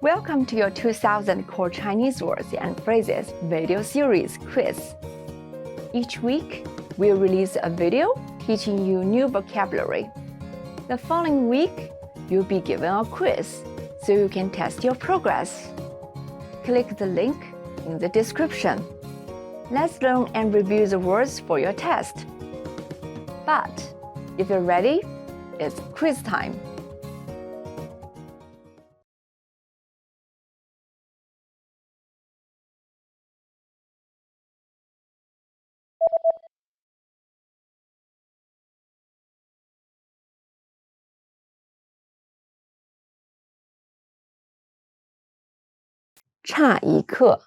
Welcome to your 2000 Core Chinese Words and Phrases video series quiz. Each week, we'll release a video teaching you new vocabulary. The following week, you'll be given a quiz so you can test your progress. Click the link in the description. Let's learn and review the words for your test. But if you're ready, it's quiz time. "差一刻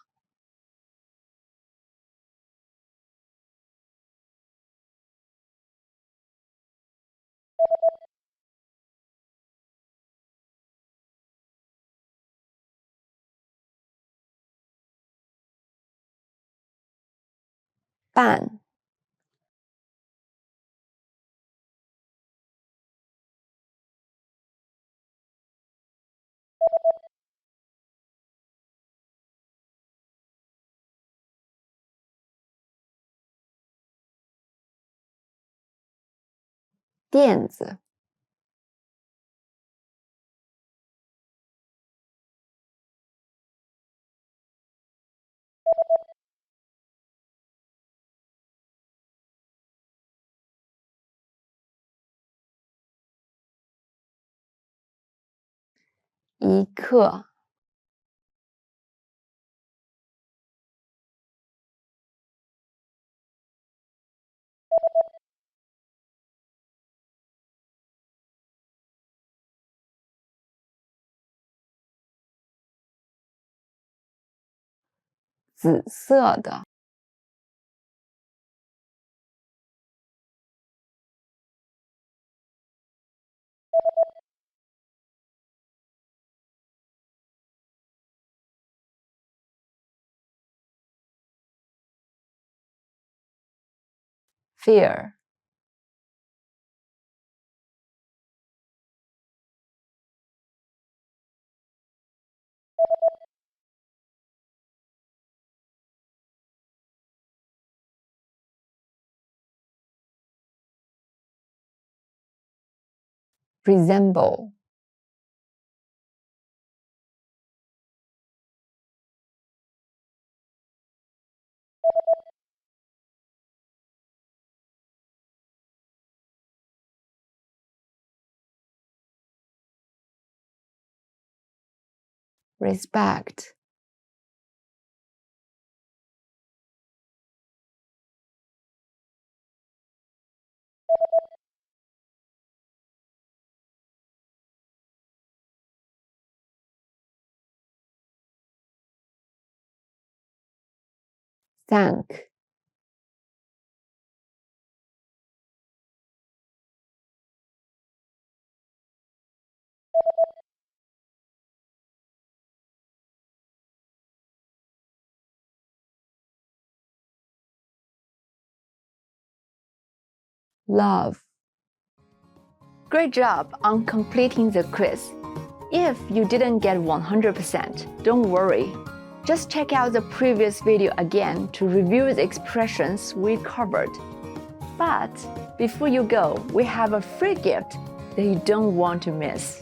" 半垫子一刻紫色的fear ，resemble ，respect ，thank ，love. Great job on completing the quiz. If you didn't get 100%, don't worry. Just check out the previous video again to review the expressions we covered. But before you go, we have a free gift that you don't want to miss.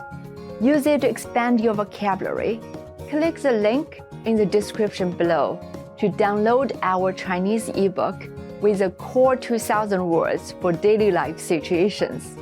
Use it to expand your vocabulary. Click the link in the description below to download our Chinese ebook with the core 2000 words for daily life situations.